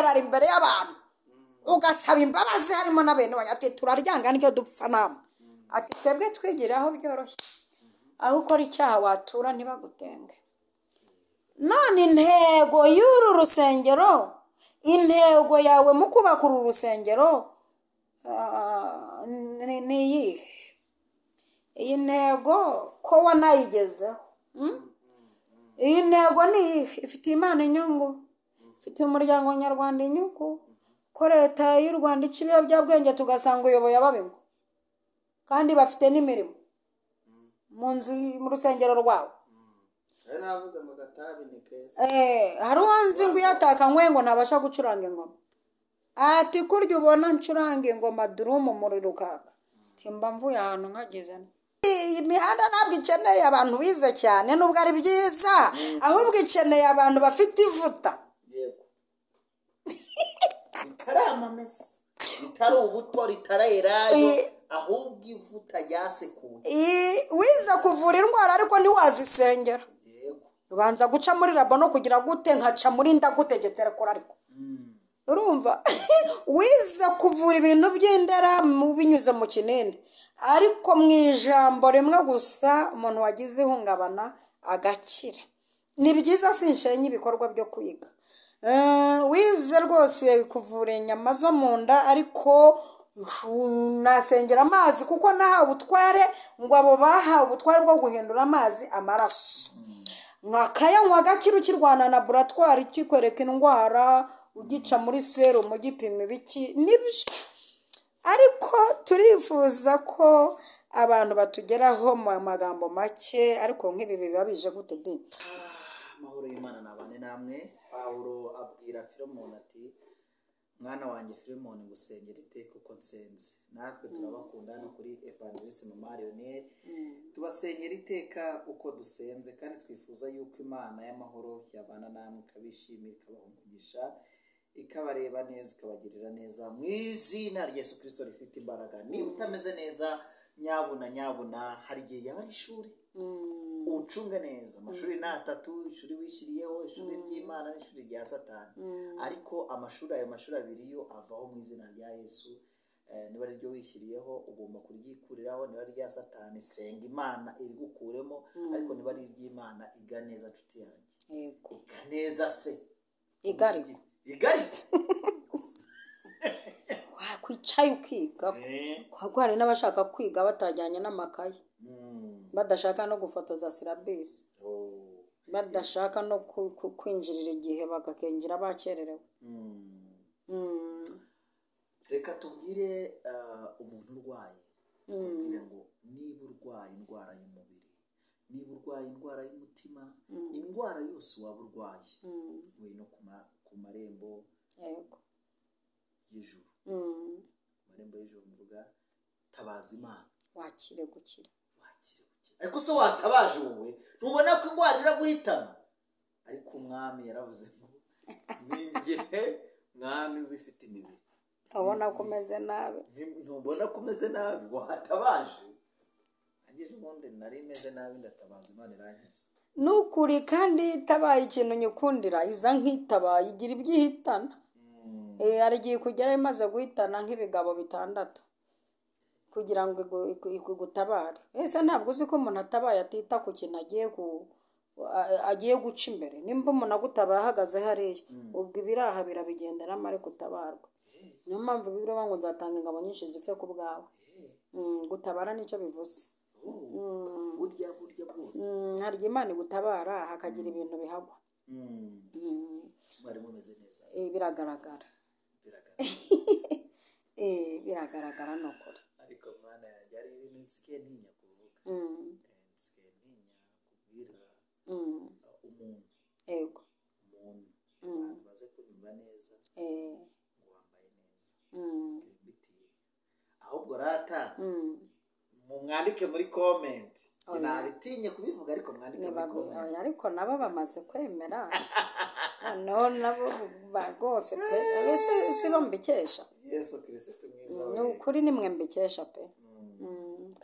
ugahagarara imbere y'abantu ugasaba imbabazi harimo na bene wanyu ati turaryanga nicyo dupfa namwe ati twebwe twigiraho byoroshye aho ukora icyaha watura ntibagutenge. None intego y'uru rusengero, intego yawe mu kubaka uru rusengero ni iyihe? Iyi ntego ko wanayigezeho, iyi ntego ni iyihe? Ifitiye Imana inyungu, ifitiye umuryango nyarwanda inyungu, ko leta y'u Rwanda ica ibiyobyabwenge tugasanga uyoboye ababinywa kandi bafite n'imirimo mu rusengero rwawe. Hari uwanzi ngo uyataka ngo ntabasha gucuranga ingoma, ati kurya ubona ncuranga ingoma durumu umuriro ukaka, mba mvuye ahantu nkageze. Iyi mihanda ntabwo ikeneye abantu bize cyane nubwo ari byiza, ahubwo ikeneye abantu bafite ivuta, ritaramamesa, ritari ubuto, ritarerayo, ahubwo ivuta ryasekuye. Wize kuvura indwara ariko ntiwazisengera, ubanza guca muri labo no kugira gute nkaca muri ndagutegetse rekora. Ariko urumva wize kuvura ibintu by'indera binyuze mu kinini, ariko mu ijambo rimwe gusa umuntu wagize ihungabana agakira. Ni byiza sinshenye ibikorwa byo kwiga. Wize rwose kuvura inyama zo mu nda, ariko nasengera amazi kuko nahawe ubutware, ngo abo bahawe ubutware bwo guhindura amazi amaraso, mwakayanywa agakira ukirwana na laboratwari kikwereka indwara, ugica muri serumu gipima ibiki nibyo. Ariko turifuza ko abantu batugeraho mu magambo make, ariko nk'ibi biba bije gute di? Amahoro y'Imana nabane namwe. Pawulo abwira Filemoni ati mwana wanjye Filemoni ngusengera iteka uko nsenze. Natwe turabakunda no kuri Evangeliste Mama Lionel tubasengera iteka uko dusenze, kandi twifuza yuko Imana y'amahoro yabana namwe ikabishimira, ikabaha umugisha, ikabareba neza, ikabagirira neza mu izina rya Yesu Kristo rifite imbaraga. Niba utameze neza nyabuna hari igihe yaba ari ishuri, ucunge neza. Amashuri ni atatu: ishuri wishyiriyeho, ishuri ry'Imana n'ishuri rya Satani. Ariko ayo mashuri abiri yo avaho mu izina rya Yesu. Niba ari ryo wishyiriyeho ugomba kuryikuriraho, niba ari rya Satani senga Imana irigukuremo, ariko niba ari iry'Imana iga neza nshuti yanjye. Iga neza se, igariko wakwicaye ukiga, kuko hari n'abashaka kwiga batajyanye n'amakaye, badashaka no gufotoza silabisi, badashaka no kwinjirira igihe bagakengira bakererewe. Reka tubwire umuntu urwaye, tubwire ngo niba urwaye indwara y'umubiri, niba urwaye indwara y'umutima, indwara yose waba urwaye, we no ku marembo y'ijuru, marembo y'ijuru mvuga tabaza Imana, wakire gukira. Ariko se watabaje wowe ntubona ko indwara iraguhitana? Ariko umwami yaravuze ngo ninjye mwami ubifite imibiri. Ubona ko umeze nabi, ntubona ko umeze nabi watabaje? Ageze ubundi nari meze nabi ndatabaza Imana irankiza. Nukuri, kandi itabaye ikintu nyukundira iza nkitabaye igira ibyihitana. Hari igihe kugera imaze guhitana nk'ibigabo 6 kugira ngo igutabare. Ese ntabwo uzi ko umuntu atabaye atita ku kintu agiye guca imbere? Nimba umuntu agutabaye ahagaze hariya, ubwo ibiraha birabigenderamo ari gutabarwa. Niyo mpamvu Bibiliya ngo nzatanga ingabo nyinshi zipfe ku bwawe. Gutabara nicyo bivuze. Burya bwose hari igihe Imana igutabara hakagira ibintu bihagwa. Bari mumeze neza. Biragaragara. Biragaragara no kuri. Ariko Mana yanjye ari ibintu nsikiye ntinya kuvuga. Nsikiye ntinya kubwira umuntu. Yego. Umuntu baze kumva neza. Ngo wambaye neza. Mbitiye. Ahubwo rata mwandike muri comment. Nabitinye kubivuga ariko mwandike muri comment. Ariko nabo bamaze kwemera. No nabo bagose pe. Ese sibo mbikesha. Yesu Kristo mwiza. Ni ukuri nimwe mbikesha pe.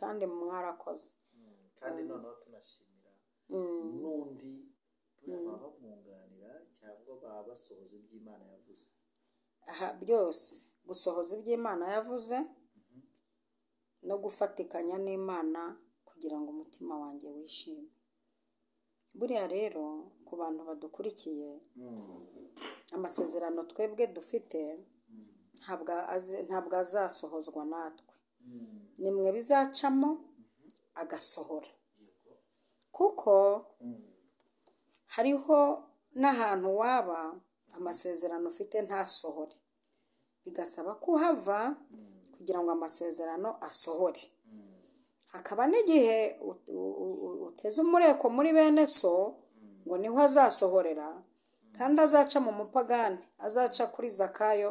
Kandi mwarakoze. Kandi noneho tunashimira n'undi baba bamwunganira cyangwa baba basohoza iby'Imana yavuze. byose gusohoza iby'Imana yavuze no gufatikanya n'Imana kugira ngo umutima wanjye wishime. Buriya rero ku bantu badukurikiye, amasezerano twebwe dufite ntabwo azasohozwa natwe, ni mwe bizacamo agasohora, kuko hariho n'ahantu waba amasezerano ufite ntasohore, bigasaba ko uhava kugira ngo amasezerano asohore. Hakaba n'igihe uteze umureko muri bene so ngo niho azasohorera, kandi azaca mu mupagani, azaca kuri Zakayo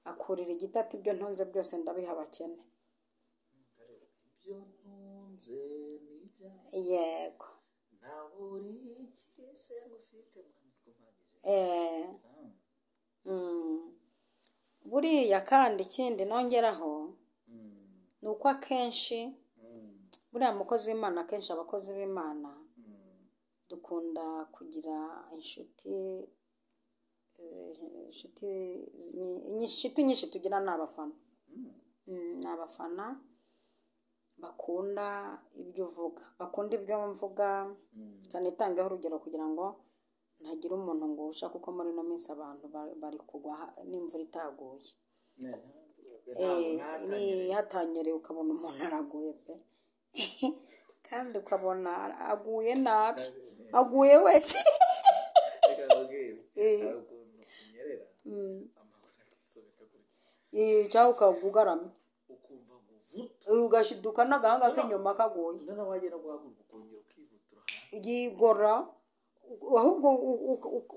akurira igiti ati ibyo ntunze byose ndabiha abakene. Yego. Buriya kandi ikindi nongeraho ni uko akenshi buriya mukozi w'Imana, akenshi abakozi b'Imana dukunda kugira inshuti nyinshi tugira ni abafana. Ni abafana bakunda ibyo uvuga, bakunda ibyo mvuga, cyane itangeho urugero kugira ngo ntagira umuntu ngo ushaka, kuko muri ino minsi abantu bari kugwa n'imvura itaguye. Hatanyereye ukabona umuntu araguye pe kandi ukabona aguye nabi, aguye wese cyangwa ukagugaramye ugashiduka n'agahanga k'inyuma kaguye, yigora ahubwo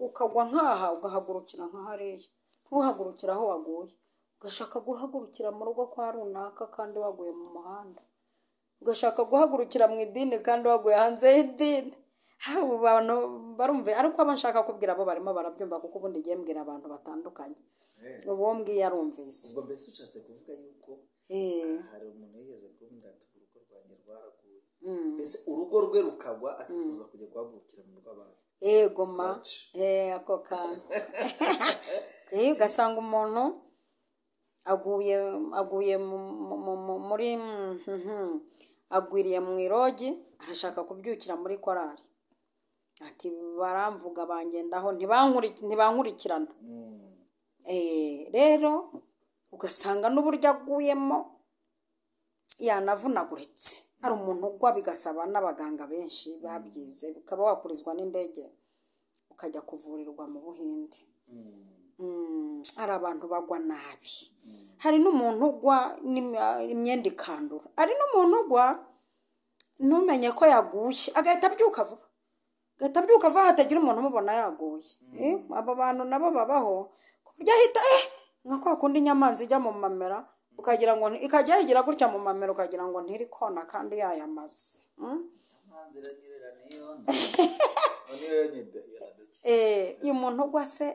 ukagwa nkaha ugahagurukira nka hariya, ntuhagurukira aho waguye, ugashaka guhagurukira mu rugo kwa runaka kandi waguye mu muhanda, ugashaka guhagurukira mu idini kandi waguye hanze y'idini. Abo bantu barumve, ariko abo nshaka kubwira bo barimo barabyumva, kuko ubundi ngiye mbwira abantu batandukanye, uwo mbwiye arumvise. Ubwo mbese ushatse kuvuga yuko hari umuntu yigeze kumbwira ati urugo rwanjye rwaraguye, mbese urugo rwe rukagwa akifuza kujya guhagurukira mu rw'abantu. Yego ma, ako kantu ugasanga umuntu agwiriye mu irogi, arashaka kubyukira muri korari, ati baramvuga bangendaho ntibankurikirana. Rero ugasanga n'uburyo aguyemo yanavunaguritse. Hari umuntu ugwa bigasaba n'abaganga benshi babyize, ukaba wakurizwa n'indege ukajya kuvurirwa mu Buhinde. Hari abantu bagwa nabi, hari n'umuntu ugwa imyenda ikandura, hari n'umuntu ugwa ntumenye ko yaguye agahita abyuka vuba, hatagira umuntu umubona yaguye. Abo bantu nabo babaho ku buryo ahita nka kwa kundi inyamanza ijya mu mamera ukagira ngo ikajya yigira gutya mu mamera ukagira ngo ntiri kona kandi yayamaze. Uyu muntu ugwa se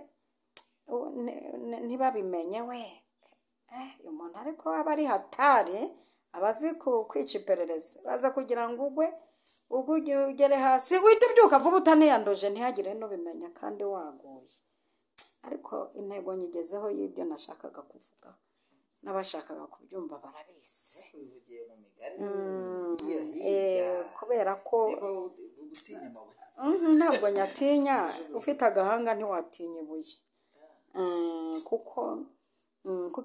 ntibabimenye we, uyu muntu ariko aba ari hatari, abazi kwica iperereza, baza kugira ngo ugere hasi uhita ubyuka vuba utaniyanduje, ntihagire n'ubimenya kandi waguye. Ariko intego nyigezeho y'ibyo nashakaga kuvuga, n'abashakaga kubyumva barabizi. Kubera ko ntabwo nyatinya, ufite agahanga ntiwatinya ibuye. Kuko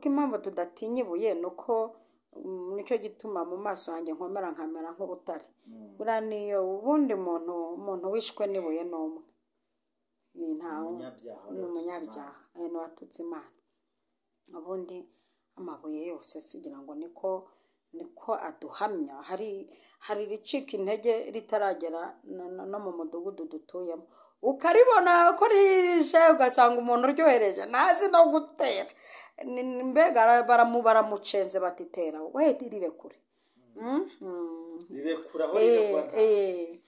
impamvu tudatinya ibuye ni uko nicyo gituma mu maso yanjye nkomera nkamera nk'urutare. Buriya niyo ubundi umuntu wishwe n'ibuye ni umwe, ni umunyabyaha, ni uwatutse Imana. Ubundi amabuye yose sugira ngo niko aduhamya. Hari ricika intege ritaragera no mu mudugudu dutuyemo, ukaribona ko rije, ugasanga umuntu uryohereje ntazi no gutera, mbega baramucenze batitera we rirekure. Rirekuraho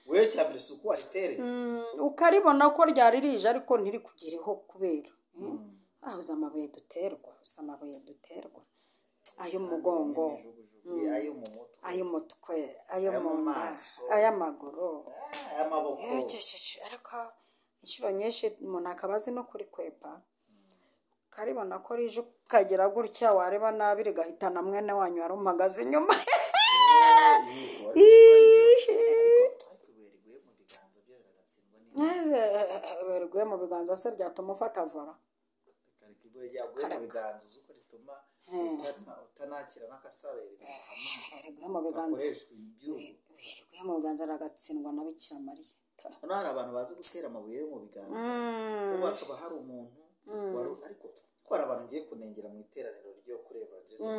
we cyambere suko waritere, ukaribona ko ryari rije ariko ntiri kugireho kubera ahuza amabuye duterwa, ayo mu mugongo, ay'umutwe, ayo mu maso, ay'amaguru, ay'amaboko. Ariko inshuro nyinshi umuntu akaba azi no kurikwepa, karibona ko rije ukagira gutya wareba nabi rigahitana mwene wanyu wari umuhagaze inyuma. Beriguye mu biganza se ryatuma ufata vara. Beriguye mu biganza aragatsindwa na Bikira Mariya. Hano hari abantu bazi gutera amabuye yo mu biganza, ubu hakaba hari umuntu ariko ko hari abantu ngiye kunengera mu iteraniro ryo kuri evangelisme,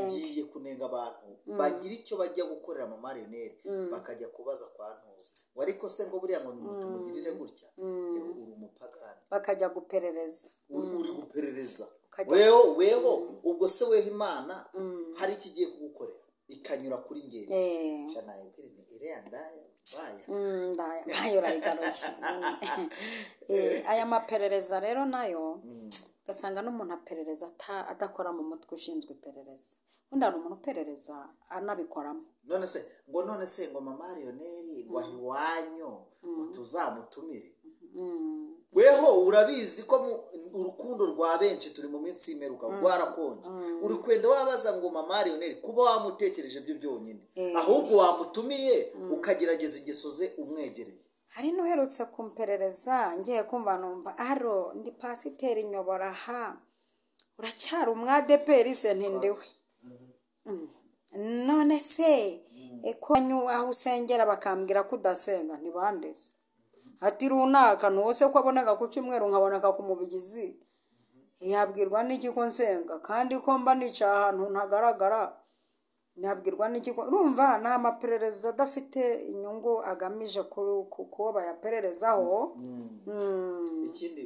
ngiye kunenga abantu bagira icyo bajya gukorera mu marioneri bakajya kubaza kwa ntuza ariko se ngo buriya ngo tumugirire gutya, uri umupagani, bakajya guperereza, uri guperereza weho ubwo se weho Imana hari ikigiye kugukorera ikanyura kuri ngeri cyane ayibwire ni iriya ndaya nayo rayigaruye. Aya maperereza rero nayo ugasanga n'umuntu aperereza adakora mu mutwe ushinzwe iperereza, undi hari umuntu uperereza anabikoramo. none se ngo mama marioneri ngo iwanyu tuzamutumire, weho urabizi ko urukundo rwa benshi turi mu minsi y'imperuka rwarakonje, uri kwenda wabaza ngo mama marioneri kuba wamutekereje byo byonyine, ahubwo wamutumiye ukagerageza ingeso ze umwegereye. Hari n'uherutse kumperereza ngiye kumva numva aro ndi pasiteri nyobora ha uracyari umwadeperi se ntindiwe, none se ko aho usengera bakambwira ko udasenga ntibandeze ati runaka nuwose ko aboneka ku cyumweru nkaboneka ku mubigizi, yabwirwa n'iki ko nsenga kandi ko mba nica ahantu ntagaragara, nabwirwa n'iki ko urumva nta maperereza adafite inyungu agamije kuko bayapererezaho. ikindi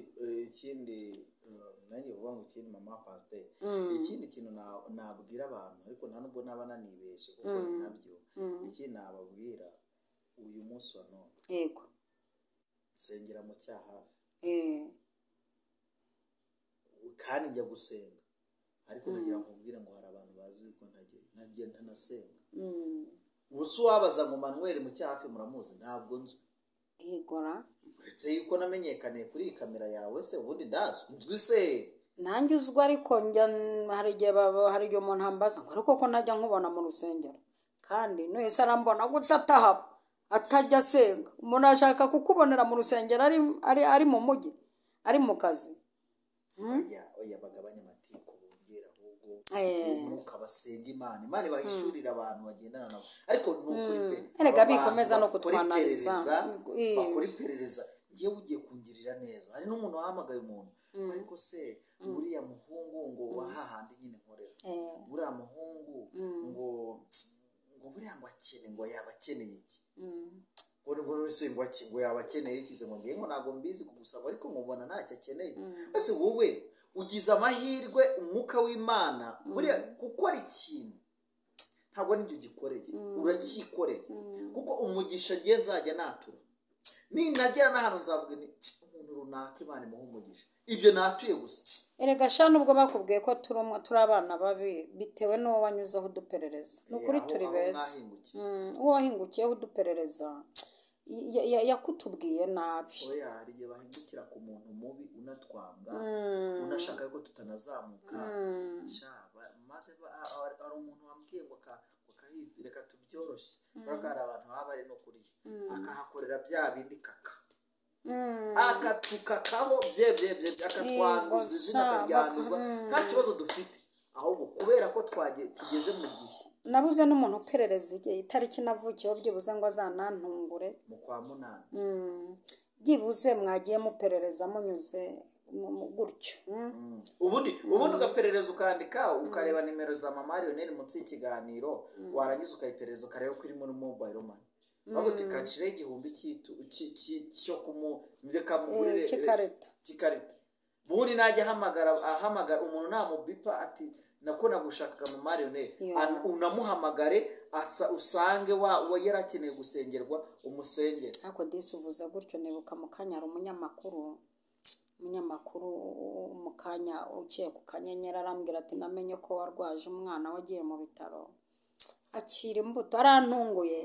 nanjye vuba ngo ikindi mama pasiteri, ikindi kintu nabwira abantu ariko nta nubwo naba nanibeshe kuko ni nabyo, ikindi nababwira uyu munsi wa none, yego nsengera mu cyahafi kandi njya gusenga, ariko nagira ngo mbwire ngo hari abantu bazi ko ntagiye ntanasenga. Ubuso wabaza ngo Manuel mu cyahafi muramuzi? Ntabwo nzi. Yegora uretse yuko namenyekaniye kuri iyi kamera yawe se ubundi nzwi se nanjye uzwa, ariko njya hari igihe umuntu ambaza ngo ariko ko najya nkubona mu rusengero kandi n'uwese arambona gutataha atajya asenga. Umuntu ashaka kukubonera mu rusengero ari mu mujyi, ari mu kazi. oya bagabanya amatiku bongera ahubwo umwuka basenga Imana bahishurira abantu bagendana nabo, ariko n'ukuri pe erega bikomeza no kutwanariza bakora iperereza. Ngiye ugiye kungirira neza, hari n'umuntu wahamagaye umuntu ariko se buriya muhungu ngo wahahandi nyine nkorera, buriya muhungu ngo buriya ngo akene ngo yaba akeneye iki, ngo yaba akeneye iki, ngo ngiye ngo ntabwo mbizi kugusaba ariko mubona ntacyo akeneye. ese wowe ugize amahirwe umwuka w'Imana buriya gukora ikintu ntabwo n'ibyo ugikoreye, uracyikoreye kuko umugisha agiye nzajya natura, ninagera n'ahantu nzavuga ni umuntu runaka Imana imuha umugisha, ibyo natuye gusa. Erega sha nubwo bakubwiye ko turi abana babi bitewe n'uwo wanyuzeho uduperereza, ni ukuri turi beza. Uwo wahingukiyeho uduperereza yakutubwiye nabi. Oya hari igihe bahindukira ku muntu mubi unatwanga, unashaka ko tutanazamuka, maze hari umuntu wambwiye ngo reka tubyoroshye, kubera hari abantu baba bari no kurya akahakorera bya bindi kaka akatukakaho akatwanduza izina akaryanduza, nta kibazo dufite, ahubwo kubera ko tugeze mu gihe. Nabuze n'umuntu uperereza igihe itariki navukiyeho byibuze ngo azanantungure mu kwa munani, byibuze mwagiye muperereza munyuze gutyo. ubundi ugaperereza ukandika ukareba nimero za mama marioneri munsi y'ikiganiro, warangiza ukayiperereza ukareba ko iri muri mobile money, baguti kacire igihumbi cyo kumugurira kikarita. Bundi najya ahamagara umuntu namubipa ati nako nagushakaga mu marioneri, unamuhamagare usange yarakeneye gusengerwa umusengere. Ariko disi uvuze gutyo nibuka mu kanya ari umunyamakuru mu kanya ugiye ku Kanyenyeri arambwira ati namenye ko warwaje umwana wagiye mu bitaro akira imbuto. Arantunguye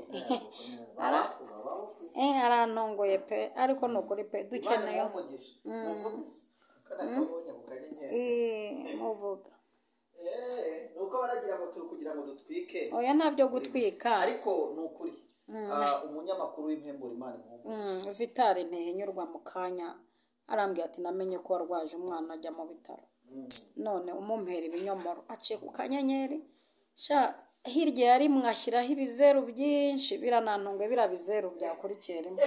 arantunguye pe, ariko ni ukuri pe dukeneye nakabonye ku kanyenyeri muvuga nuko baragira ngo turi kugira ngo dutwike oya ntabyo gutwika ariko ni ukuri umunyamakuru w'impemburo Imana Vitali ntihinyurwa mu kanya arambwira ati namenye ko warwaje umwana ajya mu bitaro none umumpera ibinyomoro aciye ku kanyenyeri hirya yari mwashyiraho ibizeru byinshi biranantunga biriya bizeru byakurikiye rimwe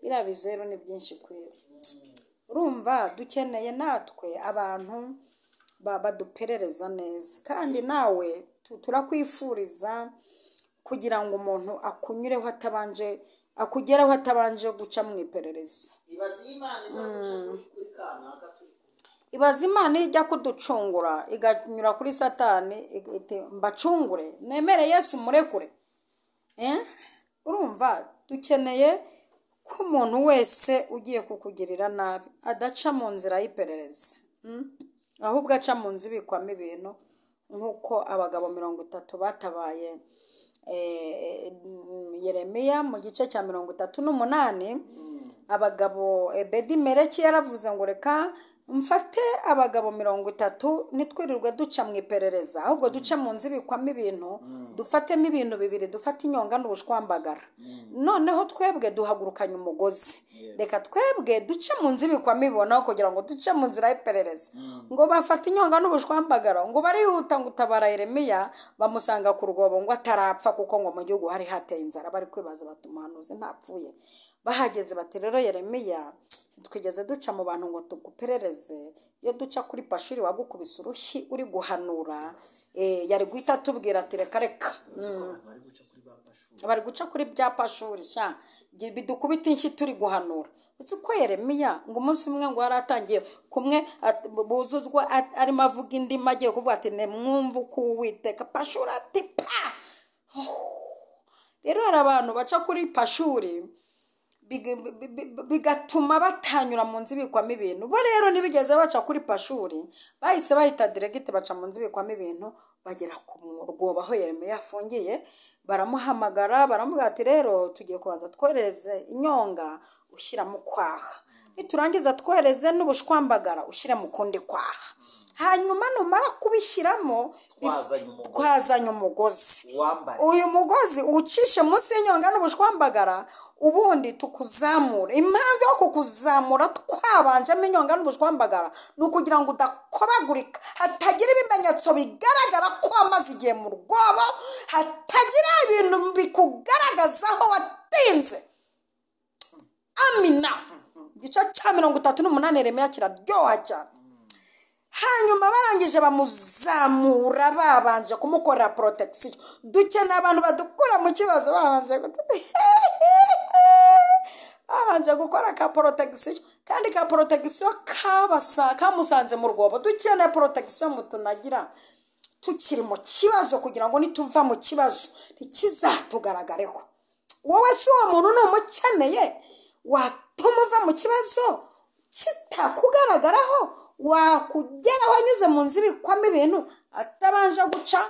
biriya bizeru ni byinshi kweri urumva dukeneye natwe abantu baduperereza neza kandi nawe turakwifuriza kugira ngo umuntu akunyureho akugeraho atabanje guca mu iperereza ibaza Imana ijya kuducungura iganyura kuri Satani mbacungure nemere Yesu murekure urumva dukeneye ko umuntu wese ugiye kukugirira nabi adaca mu nzira y'iperereza ahubwo aca mu nzira ibikwamo ibintu nk'uko abagabo 30 batabaye Yeremiya mu gice cya 38 abagabo Ebedimeleki yaravuze ngo reka mfate abagabo 30 nitwirirwe duca mu iperereza ahubwo duce mu nzira ibikwamo ibintu dufatemo ibintu bibiri dufate inyonga n'ubushwambagara noneho twebwe duhagurukanye umugozi reka twebwe duce mu nzira ibikwamo ibona kugira ngo duce mu nzira y'iperereza ngo bafate inyonga n'ubushwambagara ngo barihuta ngo utabara Yeremiya bamusanga ku rwobo ngo atarapfa kuko ngo mu gihugu hari hateye inzara bari kwibaza batumuhanuzi ntapfuye bahageze bati rero Yeremiya twigeze duca mu bantu ngo tuguperereze iyo duca kuri Pashuri wagukubise urushyi uri guhanura yari guhita tubwira ati reka bari guca kuri bya Pashuri bidukubita inshyi turi guhanura uzi ko Yeremiya ngo umunsi umwe ngo yaratangiye kumwe buzuzwa arimo avuga indimi agiye kuvuga ati nemwumva uko Uwiteka Pashuri ati pa rero hari abantu baca kuri Pashuri bigatuma batanyura mu nzi bikwamo ibintu bo rero nibigeze baca kuri Pashuri bahise bahita direct baca mu nzi bikwamo ibintu bagera ku rwobo aho Yeremiya afungiye baramuhamagara baramubwira ati rero tugiye kubanza twereze inyonga ushyira mu kwaha niturangiza twereze n'ubushwambagara ushyire mu kundi kwaha hanyuma numara kubishyiramo twazanye umugozi uyu mugozi ucishe munsi y'inyonga n'ubushwambagara ubundi tukuzamura impamvu yo kukuzamura twabanjemo inyonga n'ubushwambagara ni ukugira ngo udakobagurika hatagira ibimenyetso bigaragara ko wamaze igihe mu rwobo hatagira ibintu bikugaragaza aho watinze amina igice cya 38 Yeremiya kiraryoha cyane hanyuma barangije bamuzamura babanje kumukorera protection dukeneye abantu badukura mu kibazo babanje gukora ka protection kandi ka protection kamusanze mu rwobo dukeneye protection mutunagira tukiri mu kibazo kugira ngo nituva mu kibazo ntikizatugaragareho wowe si uwo muntu n'umukeneye watuma uva mu kibazo kitakugaragaraho wakugeraho anyuze mu nzira ibikwamo ibintu atabanje guca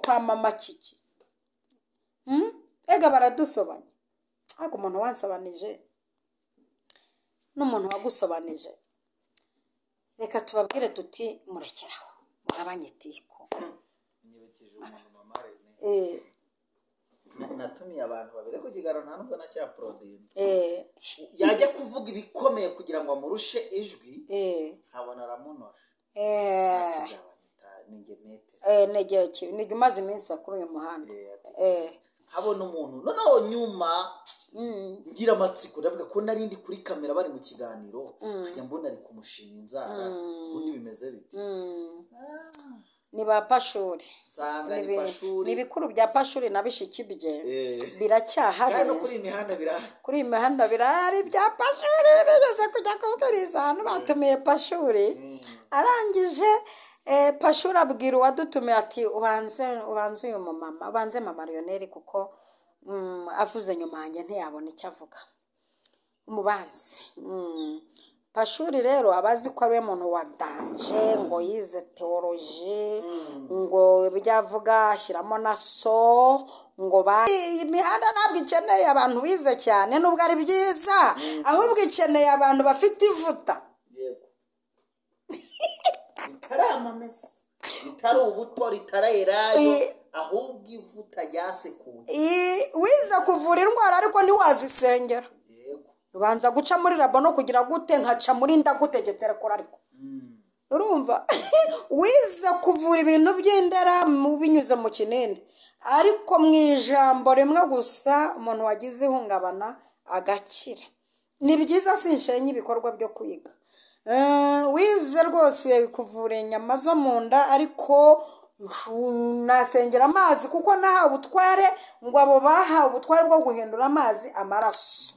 kwa mama Kiki ega baradusobanya ariko umuntu wansobanije n'umuntu wagusobanije reka tubabwire tuti murekeraho mugabanye itiko natumiye abantu babiri ko kiganiro nta nubwo na cya prodinze yajya kuvuga ibikomeye kugira ngo amurushe ijwi nkabona aramunosha nige umaze iminsi kuri uyu muhanda habona umuntu noneho nyuma ngira amatsiko ndavuga ko narindi kuri kamera bari mu kiganiro nkajya mbona ari kumushinga inzara ubundi bimeze bite ni ba Pashuri ni ibikuru bya Pashuri na bishiki bye biracyahari kandi kuri imihanda birahari kuri imihanda birahari bya Pashuri bigeze kujya kubwiriza ahantu batumiye Pashuri arangije Pashuri abwira uwadutumiye ati ubanze uyu mumama ubanze mama Lionel kuko avuze nyuma yanjye ntiyabona icyo avuga umubanze Pashuri rero abazi ko ari we muntu wa danje ngo yize teoloji ngo byavuga ashyiramo na so ngo imihanda ntabwo ikeneye abantu bize cyane nubwo ari byiza ahubwo ikeneye abantu bafite ivuta ritari amamesa, ritari ubuto, ritarerayo, ahubwo ivuta ryasekuye. wize kuvura indwara ariko ntiwazisengera. Yego. ubanza guca muri labo no kugira gute, nkaca muri ndagutegetse rekora ariko. urumva wize kuvura ibintu by'indera binyuze mu kinini, ariko mu ijambo rimwe gusa umuntu wagize ihungabana agakira. ni byiza sinshenye ibikorwa byo kwiga. wize rwose kuvura inyama zo mu nda, ariko nasengera amazi kuko nahawe ubutware, ngo abo bahawe ubutware bwo guhindura amazi amaraso,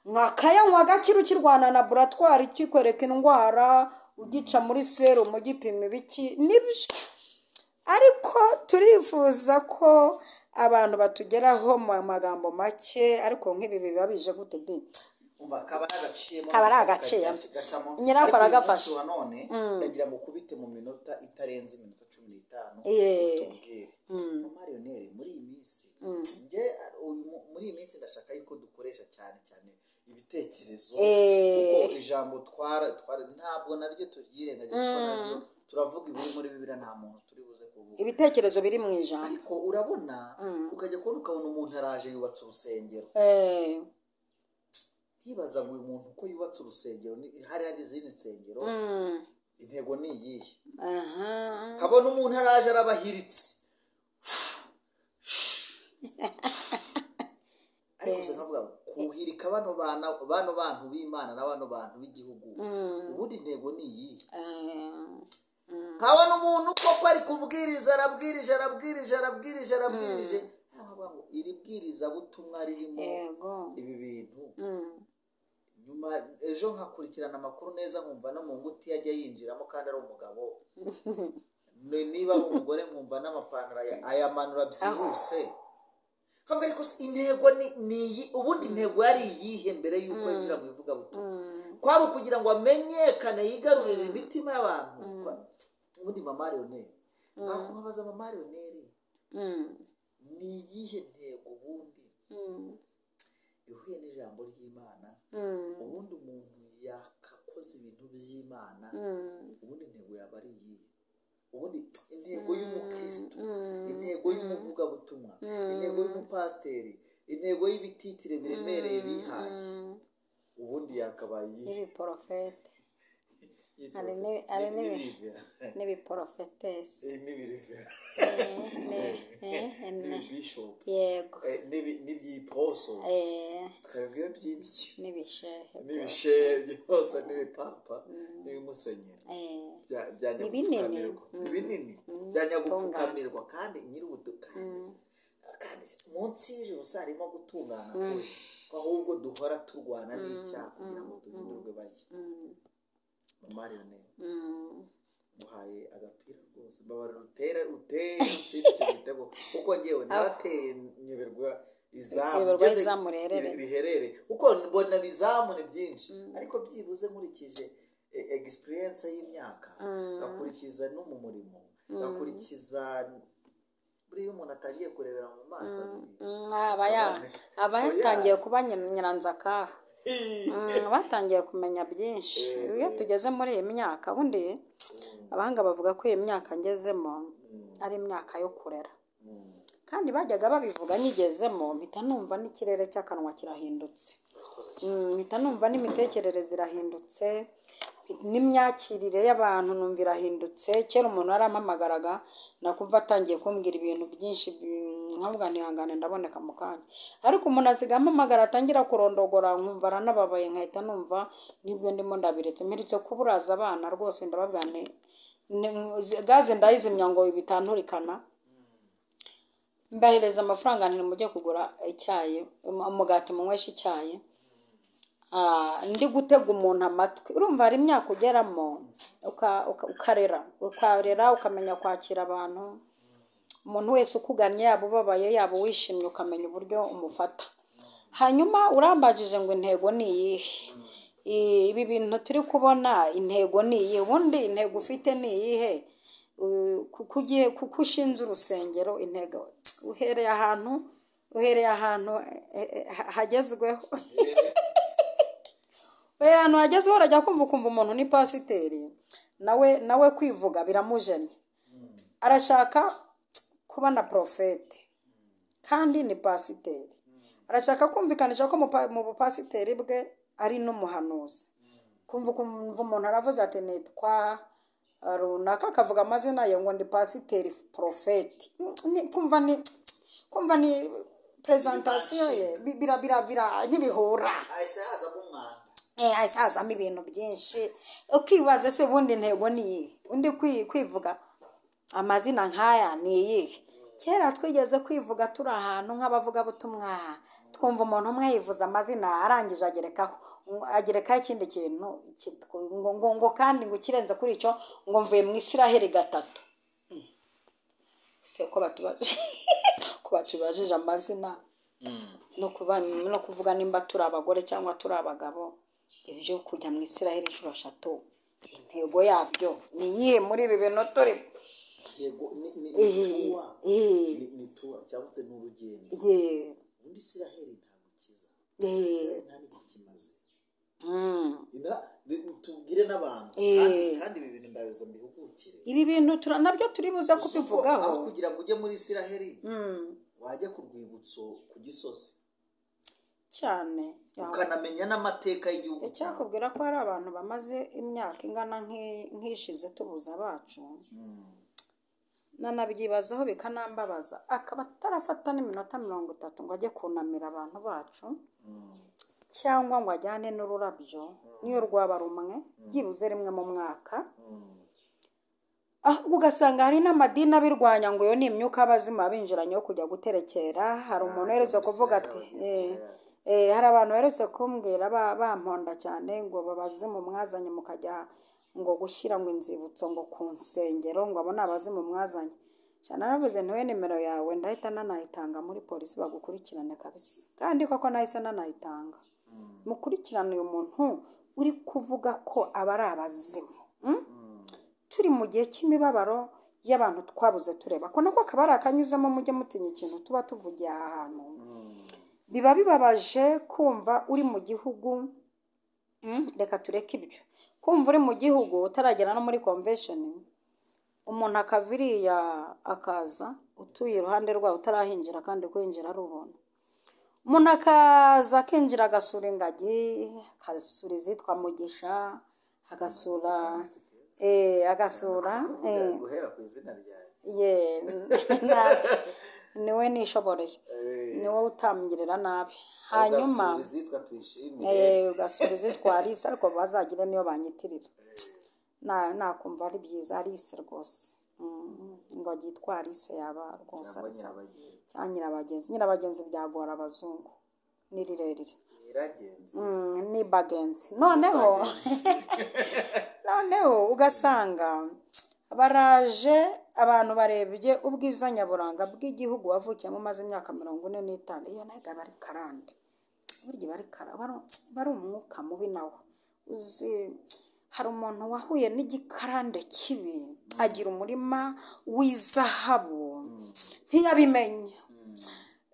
mwakayanywa agakira ukirwana na laboratwari ikikwereka indwara, ugica muri serumu ugipima ibiki nibyo. ariko turifuza ko abantu batugeraho mu magambo make, ariko nk'ibi biba bije gute di kaba ari agaciyemo nyirako aragafasha. none ndagira ngo kubite mu minota itarenze iminota 15 utubwire Marioneri muri iyi minsi. muri iyi minsi ndashaka yuko dukoresha cyane ibitekerezo, kuko ijambo twara ntabwo naryo tuyirengaje, kuko naryo turavuga ibiri muri Bibiliya, nta muntu turi buze kuvuga ibitekerezo biri mu ijambo. ariko urabona ukajya ukabona umuntu araje yubatse urusengero, ntibaza ngo uyu muntu uko yubatse urusengero hari izindi nsengero, intego ni iyihe? kabona umuntu araje arabahiritse, ariko gusa nkavuga kuhirika bano bantu b'Imana na bano bantu b'igihugu, ubundi intego ni iyihe? nkabona umuntu koko ari kubwiriza, arabwirije ngo iri bwiriza butumwa ririmo ibi bintu, nyuma ejo nkakurikirana amakuru neza nkumva no mu nguti yajya yinjiramo kandi ari umugabo, niba ari umugore nkumva n'amapantaro ayamanura byihuse, kavuga ariko intego ni ubundi intego yari iyihe mbere y'uko yinjira mu ivugabutumwa? kwari ukugira ngo amenyekane, yigarurire imitima y'abantu. ubundi Marioneri, nkabaza Marioneri, ni iyihe ntego ubundi ihuye n'ijambo ry'Imana? ubundi umuntu yakakoze ibintu by'Imana, ubundi intego yaba ari iyihe? ubundi intego y'umukristo, intego y'umuvugabutumwa, intego y'umupasiteri, intego y'ibititire biremereye bihaye, ubundi yakabaye iyihe? ibiporofete n'ibiporofetesi n'ibibishopu, yego, n'iby'ipososi, twebwe by'ibiki, n'ibishehe byose, n'ibipapa, n'ibimusenyeri, bya nyagupfukamirwa, ibinini bya nyagupfukamirwa, kandi nyir'ubuto, kandi munsi y'ijuru harimo gutungana kure, ko ahubwo duhora turwana n'icyaha kugira ngo duhindurwe bake. Marioneri, muhaye agapira rwose, mbabara utera utsinde icyo gitego, kuko ngewe narateye nyoberwa izamu riherere, kuko mbona bizamu ni byinshi, ariko byibuze nkurikije experience y'imyaka, ngakurikiza no mu murimo, ngakurikiza buriya umuntu atangiye kurebera mu maso aba yatangiye kuba nyiranzakaha, batangiye kumenya byinshi. iyo tugeze muri iyi myaka, ubundi abahanga bavuga ko iyi myaka ngezemo ari imyaka yo kurera, kandi bajyaga babivuga nyigezemo, mpita numva n'ikirere cy'akanwa kirahindutse, mpita numva n'imitekerereze irahindutse, n'imyakirire y'abantu numva irahindutse. kera umuntu yarampamagaraga nakumva atangiye kumbwira ibintu byinshi, nkavuga ntihangane ndaboneka mu kanya, ariko umuntu asigaye ampamagara atangira kurondogora, nkumva aranababaye, nkahita numva n'ibyo ndimo ndabiretse. mperutse kuburaza abana rwose, ndababwira gaze ndayizimya ngo bitanturikana, mbahereza amafaranga mujye kugura icyayi, umugati munywesha icyayi, ndi gutega umuntu amatwi. urumva hari imyaka ugeramo ukarera ukamenya kwakira abantu, umuntu wese ukugannye, yaba ubabaye yaba wishimye, ukamenya uburyo umufata. hanyuma urambajije ngo intego ni iyihe? ibi bintu turi kubona intego ni iyihe? ubundi intego ufite ni iyihe? kuko ushinze urusengero, intego uhereye ahantu hagezweho, uhereye ahantu hagezweho, urajya kumva umuntu ni pasiteri, nawe kwivuga biramujanye, arashaka kuba na porofete kandi ni pasiteri, arashaka kumvikanisha ko mu bupasiteri bwe ari n'umuhanuzi. Kumva umuntu aravuze ati nitwa runaka akavuga amazina ye ngo ndi pasiteri porofete, kumva ni prezentasiyo ye bira ntibihura, ahise hazamo ibintu byinshi ukibaza se ubundi intego ni iyihe, undi kwivuga amazina nk'aya ni iyihe. Kera twigeze kwivuga turi ahantu nk'abavugabutumwa, twumva umuntu umwe yivuza amazina arangije agerekaho ikindi kintu ngo kandi ngo kirenze kuri icyo ngo mvuye mu Isiraheli gatatu. Se ko batubajije amazina no kuvuga nimba turi abagore cyangwa turi abagabo, ibyo kujya mu Isiraheli inshuro 3 intego yabyo ni iyihe muri ibi bintu turi? Yego ni tuwa cyangwa se n'urugendo. Muri Isiraheli ntabwo kiza, nta n'iki kimaze. Tubwire n'abantu kandi ibi bintu ndabizo mbihugukire. Ibi bintu nabyo turi buza kubivugaho. Aho kugira ngo ujye muri Isiraheli wajya ku rwibutso ku Gisozi cyane, ukanamenya n'amateka y'igihugu. Cyakubwira ko hari abantu bamaze imyaka ingana nk'ishize tubuza bacu, nanabyibazaho bikanambabaza, akaba atarafata n'iminota 30 ngo ajye kunamira abantu bacu, cyangwa ngo ajyane n'ururabyo niyo rwaba rumwe byibuze rimwe mu mwaka. Ahubwo ugasanga hari n'amadini abirwanya ngo yo ni imyuka abazima binjiranye yo kujya guterekera. Hari umuntu yeretse kuvuga ati hari abantu yeretse kumbwira bamponda cyane ngo babazimu mwazanye mukajya ngo gushyira ngo inzibutso ngo ku nsengero ngo abo nabazimu mwazanye cyane. Naravuze ntiwe nimero yawe ndahita nanayitanga muri polisi bagukurikirane kabisa, kandi koko nahise nanayitanga. Mukurikirane uyu muntu uri kuvuga ko aba ari abazimu. Turi mu gihe cy'imibabaro y'abantu twabuze tureba ko nako kabara akanyuzamo, mujye mutinya ikintu tuba tuvugiye aha hantu. Biba bibabaje kumva uri mu gihugu, reka tureke ibyo, kumva uri mu gihugu utaragera no muri convention, umuntu akaviriya akaza utuye iruhande rwawe utarahinjira kandi kwinjira ari ubuntu. Umuntu akaza akinjira agasura ingagi, agasura izitwa Mugisha, agasura guhera ku izina ryawe niwe nishoboreye, niwe utambwirira nabi. Hanyuma ugasura izitwa Alice, ariko bazagire niyo banyitirira, nakumva ari byiza Alice rwose, ngo yitwa Alice yaba rwose cyangwa nyirabagenzi byagora abazungu, ni rirerire ni bagenzi. Noneho ugasanga baraje abantu barebye ubwiza nyaburanga bw'igihugu wavukiyemo maze imyaka 45. Iyo naga bari karande, burya bari umwuka mubi nawe uzi. Hari umuntu wahuye n'igikarande kibi agira umurima w'izahabu ntiyabimenye.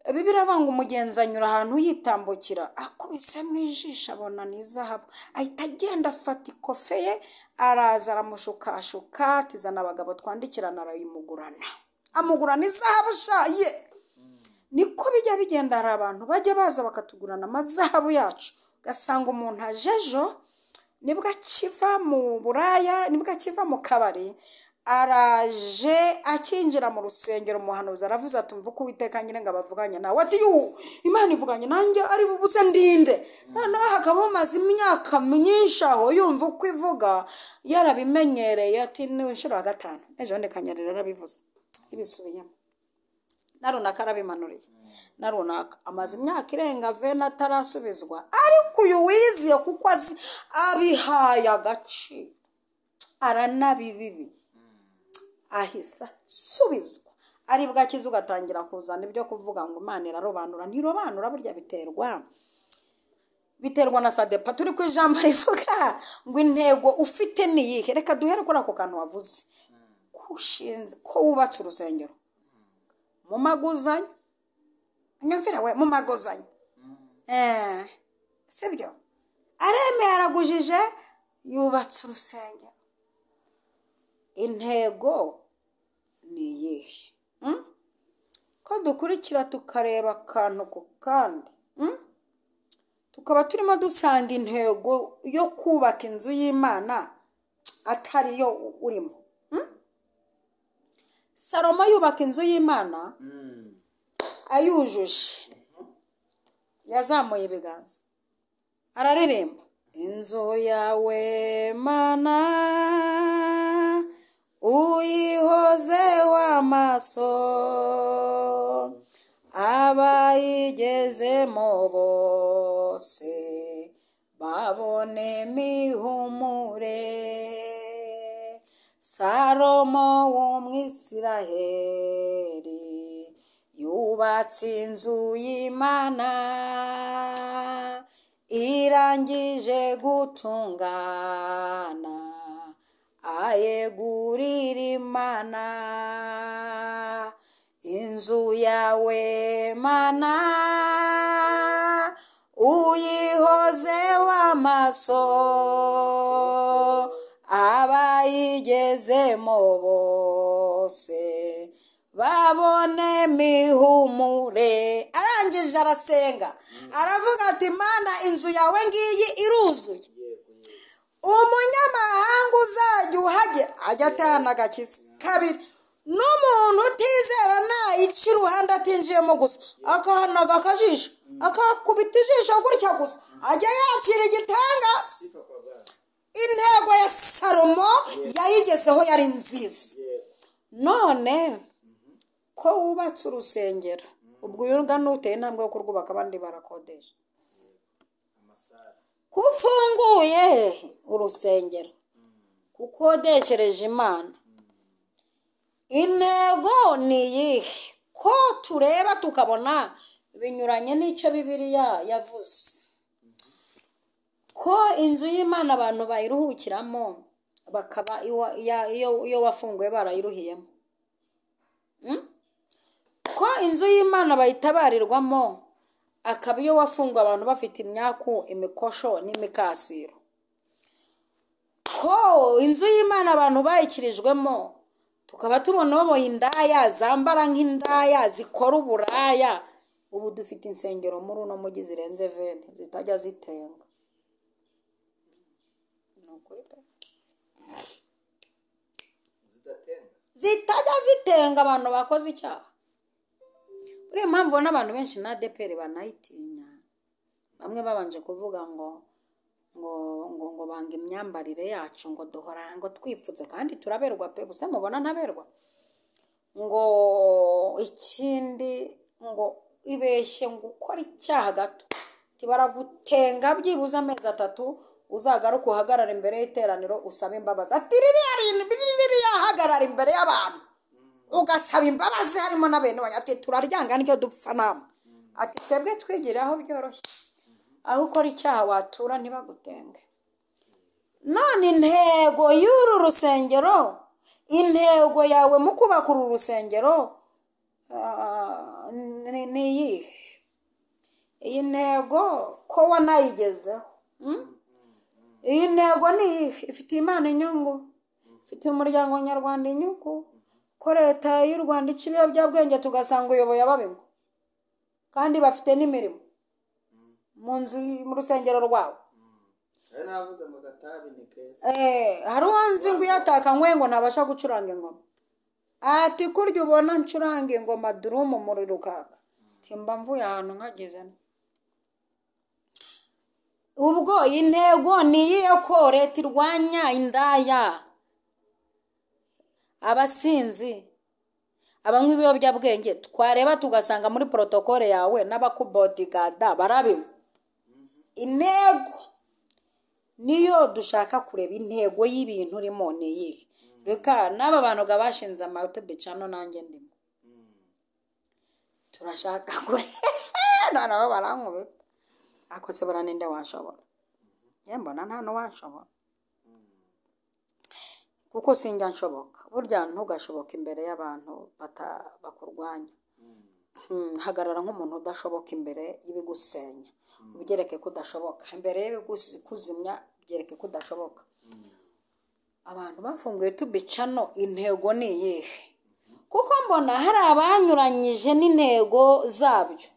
Bibiri avanga umugenzi anyura ahantu yitambukira, akubise mu ijisho abona ni izahabu, ahita agenda afata ikofe ye araza aramushukashuka, atizana abagabo twandikirana arayimugurana, amugurana izahabu shaye. Niko bijya bigenda, hari abantu bajya baza bakatugurana amazahabu yacu, ugasanga umuntu ajejo nibwo akiva mu buraya, nibwo akiva mu kabari, araje akinjira mu rusengero. Umuhanuzi aravuze ati mvuko Uwiteka nyirenga bavuganye nawe ati Imana ivuganye nanjye ari bubuze ndinde. Noneho hakaba umaze imyaka myinshi aho yumva uko ivuga, yarabimenyereye ati ni inshuro ya 5 ejo ndekanyarira arabivuze ibisubiyemo. Narunaka arabimanuriye, narunaka amaze imyaka irenga 20 atarasubizwa, ariko uyu wiziye kuko abihaye agaciro aranabibibi ahisa subizwa. Ari bwakiza ugatangira kuzana ibyo kuvuga ngo Imana irarobanura. Ntirobanura, burya biterwa na sadepa. Turi ku ijambo rivuga ngo intego ufite ni iyihe. Reka duhere kuri ako kantu wavuze kushinze ko wubatse urusengero mu maguzanyo. Nyumvira we, mu maguzanyo sibyo? Aremeye aragujije yubatse urusengero, intego ni iyihe? Ko dukurikira tukareba akantu ku kandi, tukaba turimo dusanga intego yo kubaka inzu y'Imana atari yo urimo. Salomo yubaka inzu y'Imana ayujuje, yazamuye ibiganza araririmba, inzu yawe Mana uyihozeho amaso, abayigezemo bose babonemo ihumure. Salomo w'Umwisiraheli yubatse inzu y'Imana, irangije gutungana ayegurira Imana. Inzu yawe Mana uyihozeho amaso, abayigezemo bose babonemo ihumure. Arangije arasenga aravuga ati Mana, inzu yawe ngiyi iruzuye, umunyamahanga uzajya uhagera ajya atahana agakiza. Kabiri, n'umuntu utizera nayica iruhande atinjiyemo gusa akahanaga akajisho akakubita ijisho gutya gusa ajya yakira igitangaza. Intego ya Salomo yayigezeho yari nziza. None ko wubatse urusengero, ubwo uyurga n'uteye intambwe yo kurwubaka abandi barakodesha, kufunguye urusengero kukodeshereje Imana, intego ni iyihe? Ko tureba tukabona binyuranye n'icyo Bibiliya yavuze, ko inzu y'Imana abantu bayiruhukiramo bakaba iyo wafunguye barayiruhiyemo, ko inzu y'Imana bayitabarirwamo akaba iyo wafunguye abantu bafite imyaku, imikosho n'imikasiro, ko inzu y'Imana abantu bayikirijwemo tukaba tubona baboye indaya zambara nk'indaya zikora uburaya. Ubu dufite insengero muri uno mujyi zirenze 20 zitajya zitenga. Zitajya zitenga abantu bakoze icyaha. Uriya mpamvu n'abantu benshi na ADEPR banayitinya, bamwe babanje kuvuga ngo banga imyambarire yacu, ngo duhora ngo twipfutse kandi turaberwa pe, gusa mubona ntaberwa. Ngo ikindi ngo ibeshye ngo ukora icyaha gato tibaragutenga byibuze amezi 3 uzagaruka uhagarara imbere y'iteraniro usaba imbabazi. Ati ririya hagarara imbere y'abantu ugasaba imbabazi harimo n'abantu ati turaryanga nicyo dupfa namwe. Ati twebwe twigiraho byoroshye, aho ukora icyaha watura ntibagutenge. None intego y'uru rusengero, intego yawe mu kubaka uru rusengero ni iyihe? Iyi ntego ko wanayigezeho, iyi ntego ni iyihe? Ifitiye Imana inyungu, ifitiye umuryango nyarwanda inyungu, ko leta y'u Rwanda ica ibiyobyabwenge tugasanga uyoboye ababingo kandi bafite n'imirimo mu rusengero rwawe. Hari uwanzi ngo yataka ngo ntabasha gucuranga ingoma. Ati kurya ubona ncuranga ingoma drum umuriro ukaka, timba mvuye ahantu nkageze. Ubwo intego ni iyihe? Ko leta irwanya indaya, abasinzi, abanywi ibiyobyabwenge, twareba tugasanga muri protokole yawe n'abakubodigada barabiwe. Intego niyo dushaka kureba, intego y'ibintu urimo ni iyihe? Reka n'aba bantu bashinze YouTube channel nanjye ndimo, turashaka kure nabo barankubita ako se baraninde washobora, mbona nta no washobora kuko sinjya nshoboka. Burya ntugashoboka imbere y'abantu bakurwanya. Hagarara nk'umuntu udashoboka imbere y'ibigusenya, ubyereke ko udashoboka. Imbere y'ibikuzimya byereke ko udashoboka. abantu bafunguye tubicano intego ni iyihe? Kuko mbona hari abanyuranyije n'intego zabyo.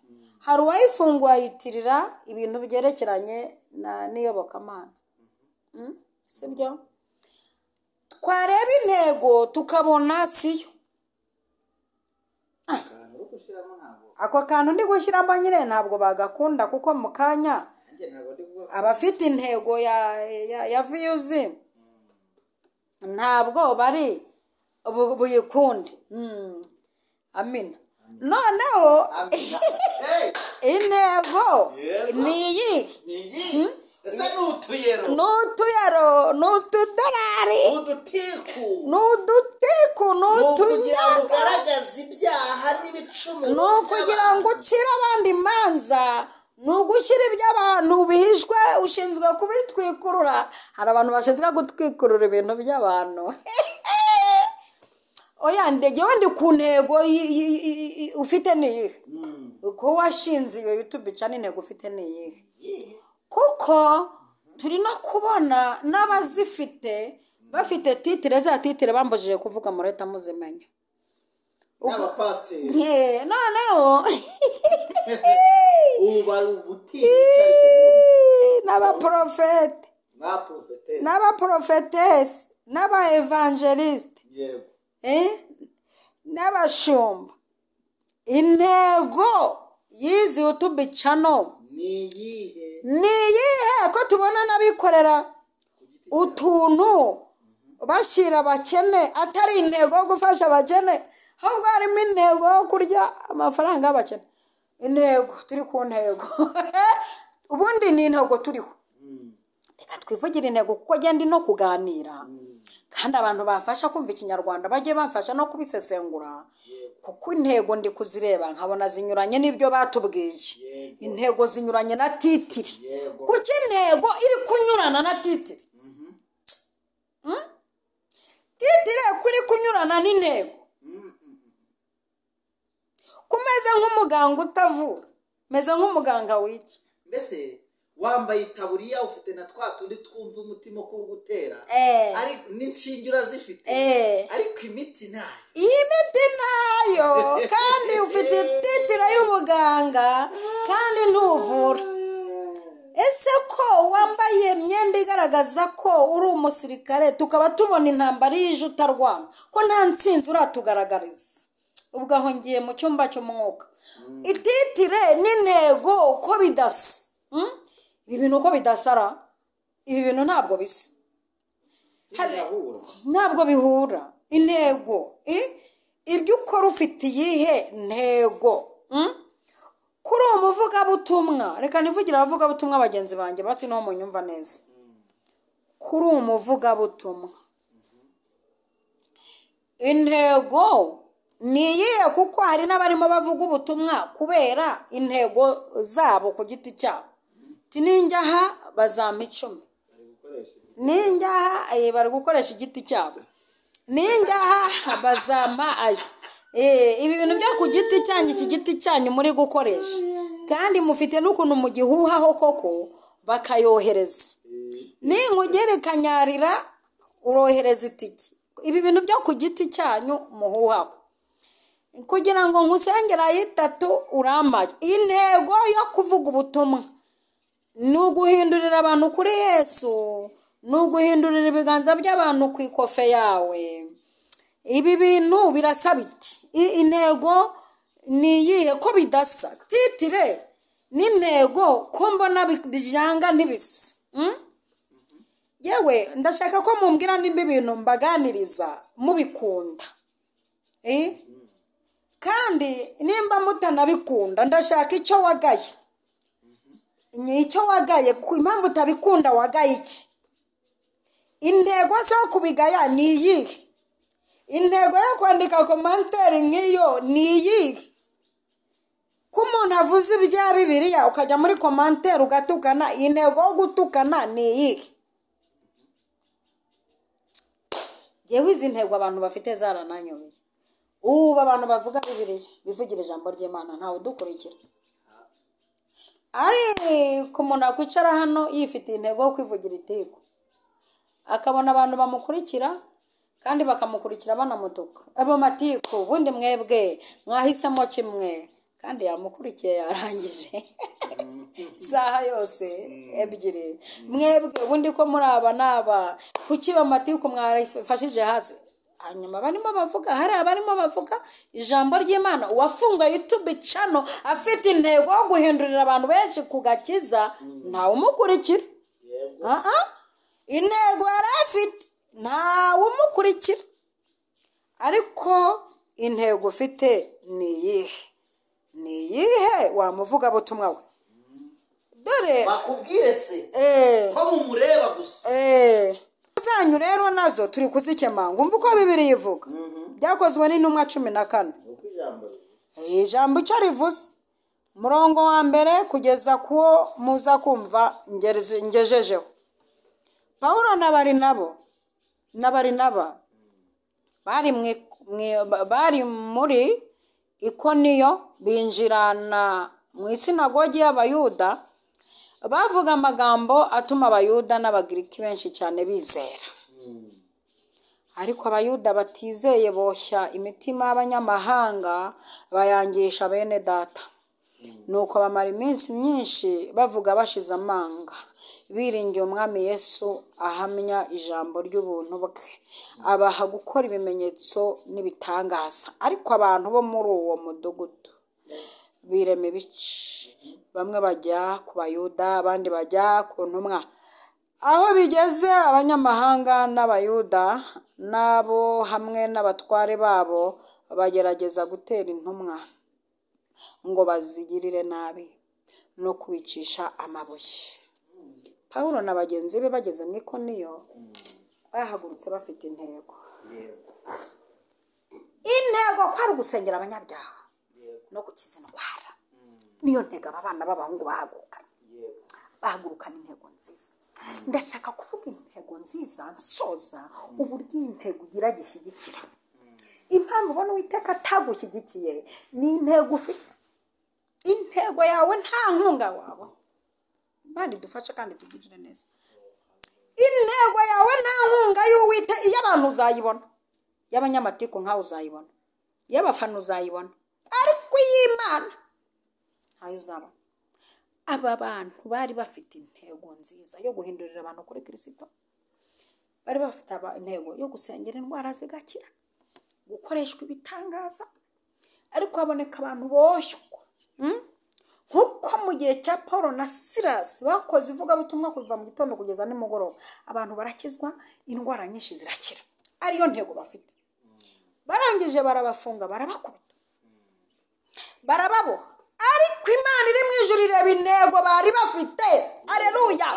Hari uwayifunguye ayitirira ibintu byerekeranye n'iyobokamana. Sibyo? Twareba intego tukabona siyo. Ako kantu ndi gushyiramo nyine ntabwo bagakunda, kuko mu kanya abafite intego ya views ntabwo bari buyikunde. Amina. Noneho intego ni iyi. ese n'utuyero n'utudolari n'udutiku kugira ngo ugaragaze ibyaha n'ibicumuro ni ukugira ngo ucire abandi imanza, ni ugushyira iby'abantu bihishwe ushinzwe kubitwikurura. Hari abantu bashinzwe gutwikurura ibintu by'abantu. Oya ndegewe ndi ku ntego ufite niyihe? Uko washinze iyo YouTube channel intego ufite niyihe? Kuko turi no kubona n'abazifite bafite titire za titire bambujije kuvuga muri leta muzimenya. n'abapasiteri Noneho ubu ari ubutini n'abaprofete n'abaprofetesi n'abaevangeliste yego n'abashumba. Intego y'izi YouTube channel ni iyihe? Ko tubona n'abikorera utuntu bashyira abakene, atari intego yo gufasha abakene, ahubwo harimo intego yo kurya amafaranga y'abakene. Intego turi ku ntego. Ubundi ni intego turiho. Reka twivugire intego kuko genda no kuganira, kandi abantu bafasha kumva ikinyarwanda bajye bamfasha no kubisesengura, kuko intego ndi kuzireba nkabona zinyuranye n'ibyo batubwiye. Intego zinyuranye na titiri. Kuki intego iri kunyurana na titiri? Titiri kuri kunyurana n'intego. Kumeze nk'umuganga utavura, meze nk'umuganga wica. mbese wambaye itaburiya ufite na twa tundi twumva umutima ko gutera ari n'inshinge urazifite, ariko imiti nayo iyi miti nayo kandi ufite titire y'ubuganga kandi ntuvura. Ese ko wambaye imyenda igaragaza ko uri umusirikare, tukaba tubona intambara yije utarwana, ko nta ntsinzi uratugaragariza? Ubwo aho ngiye mu cyumba cy'umwuka. Ititire n'intego ko bidasa. Ibi bintu uko bidasara, ibi bintu ntabwo bisa, ntabwo bihura. Intego ibyo ukora ufite iyihe ntego? Kuri umuvugabutumwa, reka nivugira abavugabutumwa bagenzi banjye basi no mu nyumva neza. Kuri umuvugabutumwa intego ni iyihe? Kuko hari n'abarimo bavuga ubutumwa kubera intego zabo ku giti cyabo. Ninjyaha bazampa 10, ninjyaha bari gukoresha igiti cyabo, ninjyaha bazampa aya. Ibi bintu byo ku giti cyanyu, iki giti cyanyu muri gukoresha, kandi mufite n'ukuntu mu gihuhaho koko bakayohereza. Ninkugere kanyarira urohereza itiki. Ibi bintu byo ku giti cyanyu muhuhaho kugira ngo nkusengera 3 uramaye. Intego yo kuvuga ubutumwa ni uguhindurira abantu kuri Yesu, ni uguhindurira ibiganza by'abantu ku ikofe yawe. Ibi bintu birasa biti. Intego ni iyihe ko bidasa? Titire n'intego ko mbona bijanga ntibisa. Yewe ndashaka ko mumbwira nimba ibintu mbaganiriza mubikunda. Kandi nimba mutanabikunda ndashaka icyo wagaye. Ni icyo wagaye, ku impamvu utabikunda wagaye iki? Intego zo kubigaya ni iyihe? Intego yo kwandika commentaire nk'iyo ni iyihe? Ko umuntu avuze ibya Bibiliya ukajya muri commentaire ugatukana, intego yo gutukana ni iyihe? Yewe izi ntego abantu bafite zarananyobeye. Ubu abantu bavuga Bibiliya, bivugira ijambo ry'Imana, ntawe udukurikira. Ari ku muntu akwicara hano yifitiye intego yo kwivugira iteko, akabona abantu bamukurikira kandi bakamukurikira banamutuka. Abo matiku ubundi mwebwe mwahisemo kimwe, kandi yamukurikiye yarangije isaha yose ebyiri. Mwebwe ubundi ko muri aba naba kuki bamatiku mwarifashije hasi? Hanyuma barimo bavuga, hari abarimo bavuga ijambo ry'Imana. Uwafunga YouTube channel afite intego yo guhindurira abantu benshi ku gakiza, ntawe umukurikira. Intego yari afite ntawe umukurikira, ariko intego ufite ni iyihe? Ni iyihe wamuvuga butumwa we? Dore bakubwire se ko mumureba gusa. zanyu rero nazo turi kuzikemanga. Umva uko Bibiliya ivuga. Byakozwe n'intumwa 14. Ijambo icyo rivuze, umurongo wa mbere kugeza kuwo muza kumva ngejejeho. Pawulo na Barinaba bari muri Ikoniyo, binjirana mu isinagogi y'Abayuda, bavuga amagambo atuma Abayuda n'Abagiriki benshi cyane bizera. Ariko Abayuda batizeye boshya imitima y'abanyamahanga, bayangisha bene data. Nuko bamara iminsi myinshi bavuga bashize amanga, biringiye umwami Yesu ahamya ijambo ry'ubuntu bwe, abaha gukora ibimenyetso n'ibitangaza. Ariko abantu bo muri uwo mudugudu birema ibice, bamwe bajya ku Bayuda abandi bajya ku ntumwa. Aho bigeze abanyamahanga n'Abayuda nabo hamwe n'abatware babo bagerageza gutera intumwa ngo bazigirire nabi no kubicisha amabuye. Pawulo na bagenzi be bageze mu Ikoniyo, bahagurutse bafite intego. Intego kwari gusengera abanyabyaha no gukiza indwara. Niyo ntego abana b'abahungu bahagurukana intego nziza. Ndashaka kuvuga intego nziza nsoza uburyo intego ugira gishyigikira. Impamvu ubona Uwiteka atagushyigikiye ni intego ufite. Intego yawe nta nkunga wawe. Bandi dufashe kandi tugirire neza. Intego yawe nta nkunga y'Uwiteka, iyo abantu uzayibona, y'abanyamatiku nkawe uzayibona, y'abafana uzayibona, ariko iy'Imana ntayo uzabona. Aba bantu bari bafite intego nziza yo guhindurira abantu kuri Kristo. Bari bafite intego yo gusengera indwara zigakira, gukoreshwa ibitangaza, ariko haboneka abantu boshywa. Nkuko mu gihe cya Paulo na Silas bakoze ivugabutumwa kuva mu gitondo kugeza nimugoroba, abantu barakizwa, indwara nyinshi zirakira. Ariyo ntego bafite. Barangije barabafunga, barabakubita, barababoha. Ariko Imana iri mu ijuru ireba intego bari bafite. Aleluya.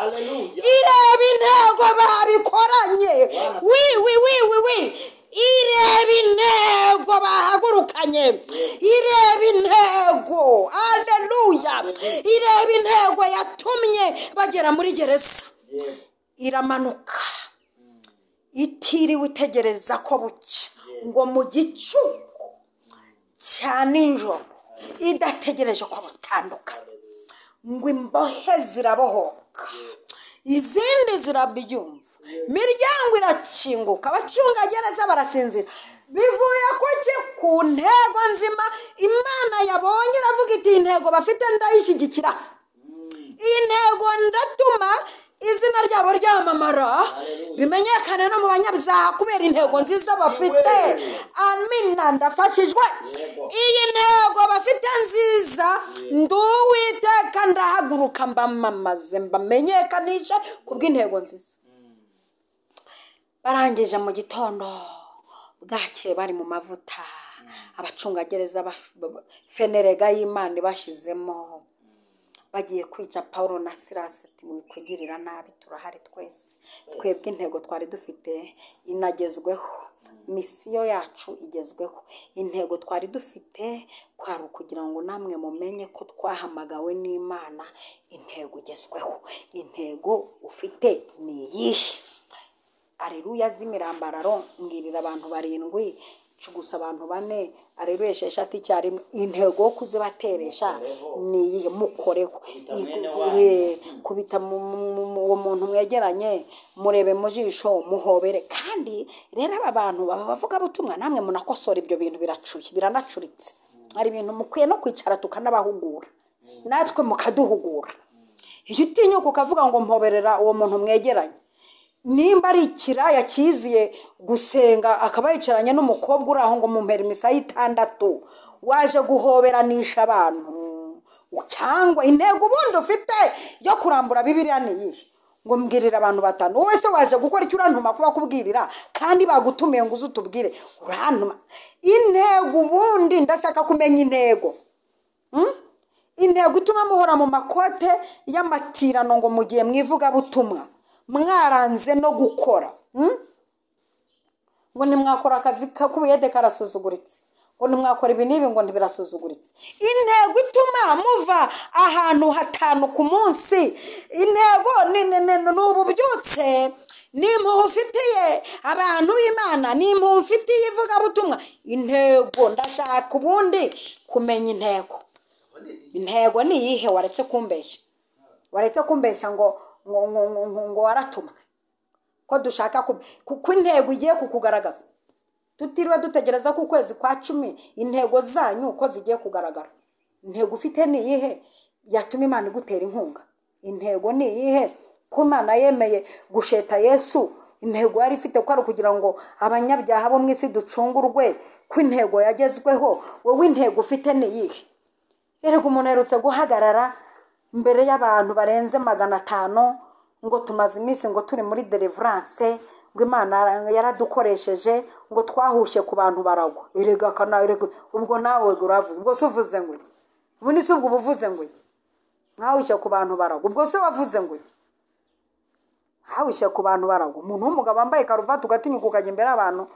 Ireba intego babikoranye. Ireba intego bahagurukanye. Ireba intego. Aleluya. Ireba intego yatumye bagera muri gereza. Iramanuka, itiriwe itegereza ko bucya, ngo mu gicuku cya nijoro, idategereje ko butandukana, ngo imbohe zirabohoka, izindi zirabyumva, imiryango irakinguka, abacungagereza barasinzira. Bivuye ku ntego nzima Imana yabonye, iravuga iti intego bafite ndayishyigikira. Iyi ntego ndatuma izina ryabo ryamamara, bimenyekane no mu banyabyaha kubera intego nziza bafite. Amina, ndafashijwe. Iyi ntego bafite nziza, nduwiteka ndahaguruka mbamamaze, mbamenyekanisha kubw'intego nziza. Barangije mu gitondo bwakeye bari mu mavuta, abacungagereza fenerega y'Imana bashizemo, bagiye kwica Paulo na Silas. Mwikugirira nabi, turahari twese. Twebwe intego twari dufite inagezweho, misiyo yacu igezweho. Intego twari dufite kwari kugira ngo namwe mumenye ko twahamagawe n'Imana. Intego igezweho. Intego ufite ni iyihe? Aleluya. Z'imirambararo mbwirira abantu 7 gusa abantu bane areruye esheshatu icyarimwe intego yo kuzibateresha ni mukoreho kubita uwo muntu mwegeranye murebe mu jisho muhobere kandi rero aba bantu baba bavuga butumwa namwe munakosora ibyo bintu biranacuritse hari ibintu mukwiye no kwicara tukanabahugura natwe mukaduhugura iyo utinyuka ukavuga ngo mpoberera uwo muntu mwegeranye nimba ari ikiraya kiziye gusenga akaba yicaranye n'umukobwa uri aho ngo mumpera imisa y'itandatu waje guhoberanisha abantu cyangwa intego ubundi ufite yo kurambura Bibiliya niyihe ngo mbwirira abantu batanu wowe se waje gukora icyo urantuma kuba kubwirira kandi bagutumiye ngo uze utubwire urantuma intego ubundi ndashaka kumenya intego intego ituma muhora mu makote y'amatirano ngo mugiye mwivuga butumwa mwaranze no gukora ngo nimwakora akazi k'ubuyede karasuzuguritse ngo nimwakora ibi n'ibi ngo ntibirasuzuguritse intego ituma muva ahantu hatanu ku munsi intego ni ububyutse nimpuhwe ufitiye abantu b'Imana nimpuhwe ufitiye ivugabutumwa intego ndashaka ubundi kumenya intego ni iyihe waretse kumbeshya ngo waratuma ko dushaka kuko intego igiye kukugaragaza tutiriwe dutegereza ku kwezi kwa 10 intego zanyu uko zigiye kugaragara intego ufite ni iyihe yatuma Imana igutera inkunga intego ni iyihe ko Imana yemeye gusheta Yesu intego yari ifite ko ari kugira ngo abanyabyaha bo mu isi ducungurwe ko intego yagezweho wowe intego ufite ni iyihe erega umuntu aherutse guhagarara imbere y'abantu barenze 500 ngo tumaze iminsi ngo turi muri deliverance ngo Imana yaradukoresheje ngo twahushye ku bantu baragwa erega ubwo nawe uravuze ubwo se uvuze ngo iki ubundi se ubwo uvuze ngo iki mwahushye ku bantu baragwa ubwo se wavuze ngo iki hahushye ku bantu baragwa umuntu w'umugabo wambaye karuvati ugatinyuka ukajya imbere y'abantu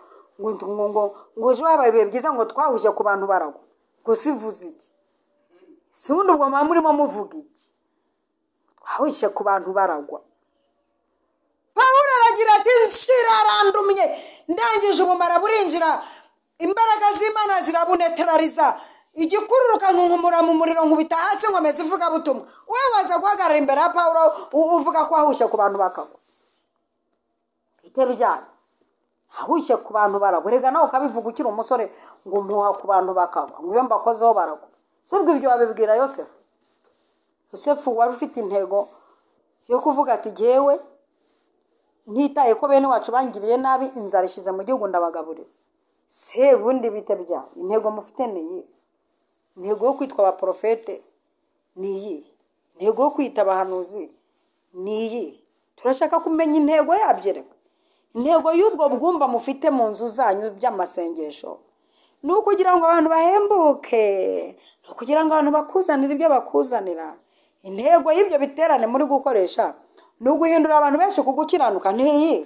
ngo ejo habaye ibihe byiza ngo twahushye ku bantu baragwa ngo se uvuze iki si ubundi ubwo murimo muvuga iki twahushye ku bantu baragwa Pawulo aragira ati nshirarandumye ndangije ubumara burinjira imbaraga z'Imana zirabuneterariza igikururuka nkunkumura mu muriro nkubita hasi nkomeza ivuga butumwa wewe waza guhagarara imbere ya Pawulo uvuga ko ahushye ku bantu bakagwa bitebya ahushye ku bantu baragwa rega nawe ukabivuga ukiri umusore ngo mpuha ku bantu bakagwa ngo iyo mbakozeho baragwa subwo ibyo wabibwira Yosefu wari ufite intego yo kuvuga ati jewe ntitaye ko bene wacu bangiriye nabi inzara ishize mu gihugu ndabagaburira se bundi bitebya intego mufite ni intego yo kwitwa abaprofete ni intego yo kwita abahanuzi ni turashaka kumenya intego yabyereka intego y'ubwo bwumba mufite mu nzu zanyu by'amasengesho ni ukugira ngo abantu bahembuke ni ukugira ngo abantu bakuzanire ibyo bakuzanira intego y'ibyo biterane muri gukoresha ni uguhindura abantu benshi kugukiranuka ni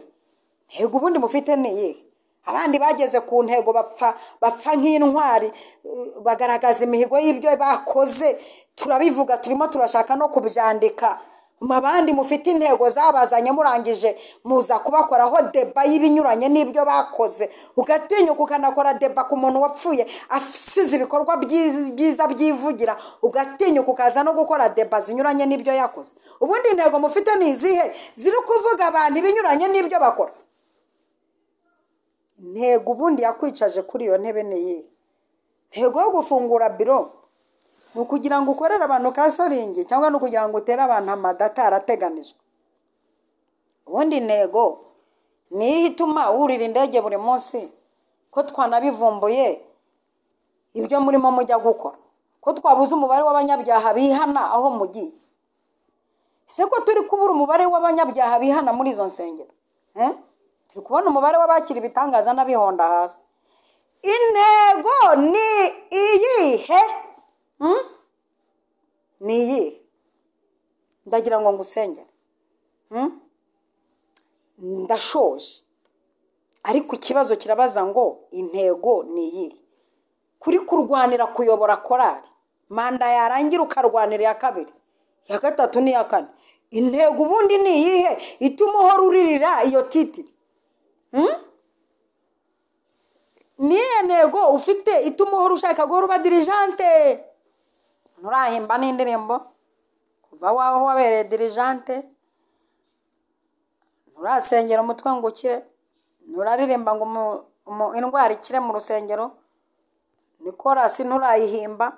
intego ubundi mufite ni abandi bageze ku ntego bapfa nk'intwari bagaragaza imihigo y'ibyo bakoze turabivuga turimo turashaka no kubyandika abandi mufite intego zabazanye murangije muza kubakoraho deba y'ibinyuranye n'ibyo bakoze ugatinyuka ukanakora deba ku muntu wapfuye asize ibikorwa byiza byivugira ugatinyuka ukaza no gukora deba zinyuranye n'ibyo yakoze ubundi intego mufite ni izihe ziri kuvuga abantu ibinyuranye n'ibyo bakora intego ubundi yakwicaje kuri iyo ntebe ni intego yo gufungura biro ni ukugira ngo ukorere abantu kasoringi cyangwa ni ukugira ngo utere abantu amadata arateganijwe ubundi intego niyo ituma wurira indege buri munsi ko twanabivumbuye ibyo murimo mujya gukora ko twabuze umubare w'abanyabyaha bihana aho mugiye ese ko turi kubura umubare w'abanyabyaha bihana muri izo nsengero turi kubona umubare w'abakira ibitangaza n'abihonda hasi intego ni iyihe ni iyi ndagira ngo ngusengere ndashoje ariko ikibazo kirabaza ngo intego ni iyi kuri kurwanira kuyobora korali manda yarangira ukarwanira ya kabiri ya gatatu n'iya kane intego ubundi ni iyihe ituma uhora uririra iyo titiri niyo ntego ufite ituma uhora ushaka guhora uba dirijante. Nturahimba n'indirimbo kuva waho wabereye dirijante, nturasengera umutwe ngo ukire, nturaririmba ngo indwara ikire mu rusengero, ni korasi nturayihimba,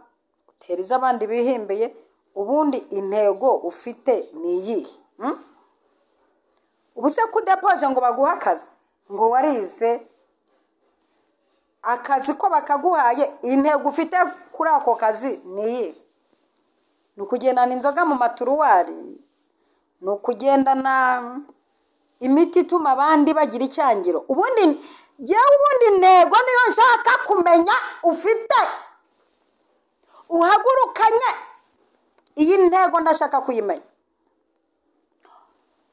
uteriza abandi bihimbiye. Ubundi intego ufite ni iyihe? Ubu se kudepoje ngo baguhe akazi, ngo warize akazi ko bakaguhaye, intego ufite kuri ako kazi ni iyihe? Ni ukugendana inzoga mu maturuwari, ni ukugendana imiti ituma abandi bagira icyangiro. Ubundi intego niyo nshaka kumenya ufite, uhagurukanye iyi ntego ndashaka kuyimenya.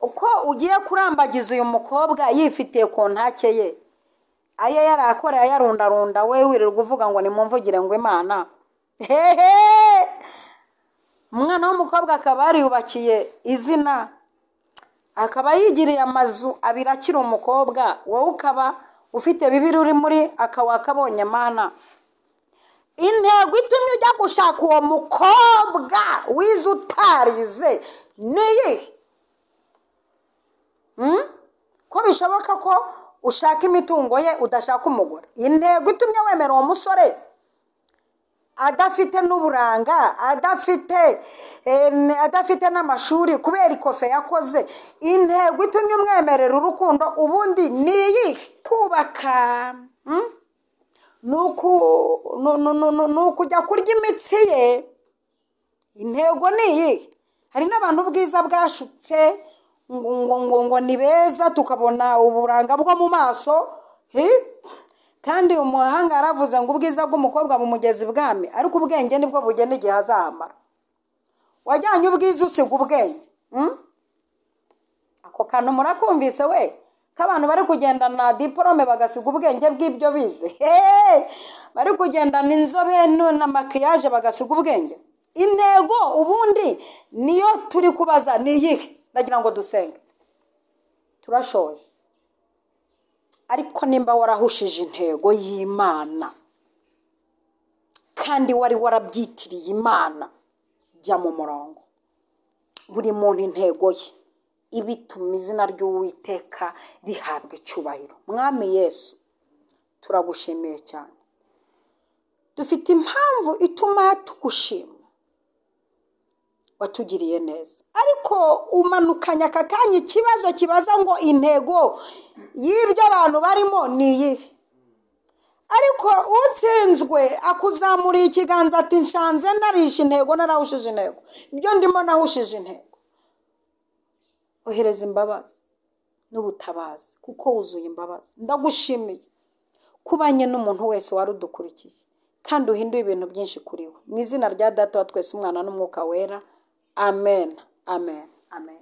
Uko ugiye kurambagiza uyu mukobwa yifitiye kontake ye, aye yarakoreye yarundarunda, we wirirwa uvuga ngo nimumvugire ngo Imana, hehe, umwana w'umukobwa akaba yariyubakiye izina, akaba yigiriye amazu abiri akiri umukobwa, wowe ukaba ufite bibiri uri muri akawakabonye Mana. Intego itumye ujya gushaka uwo mukobwa wize utarize niyi? Ko bishoboka ko ushaka imitungo ye udashaka umugore. Intego itumye wemera uwo musore adafite n'uburanga, adafite n'amashuri kubera ikofe yakoze, intego itumye umwemerera urukundo ubundi niyi? Kubaka nukujya kurya imitsi ye, intego niyi? Hari n'abantu ubwiza bwashutse ngo ni beza, tukabona uburanga bwo mu maso, kandi umuhanga yaravuze ngo ubwiza bw'umukobwa bumugeza ibwami, ariko ubwenge nibwo bugena igihe azahamara. Wajyanye ubwiza usiga ubwenge? Ako kantu murakumvise we? K'abantu bari kugendana diporome bagasiga ubwenge bw'ibyo bize, bari kugendana inzobe na makiyaje bagasiga ubwenge. Intego ubundi niyo turi kubaza ni iyihe? Ndagira ngo dusenge, turashoje. Ariko nimba warahushije intego y'Imana kandi wari warabyitiriye Imana, jya mu murongo. Buri muntu intego ye ibituma izina ry'Uwiteka rihabwa icyubahiro. Mwami Yesu, turagushimiye cyane, dufite impamvu ituma tugushima, watugiriye neza. Ariko umanukanya aka kanya ikibazo kibaza ngo intego y'ibyo abantu barimo ni iyihe? Ariko utsinzwe akuzamuriye ikiganza ati nshanze narishe intego, narahushije intego, ibyo ndimo nahushije intego. Ohereza imbabazi n'ubutabazi kuko wuzuye imbabazi. Ndagushimiye kubanye n'umuntu wese warudukurikiye kandi uhinduye ibintu byinshi kuri we. Mu izina rya Data wa twese, Umwana n'Umwuka Wera. Amen, amen, amen.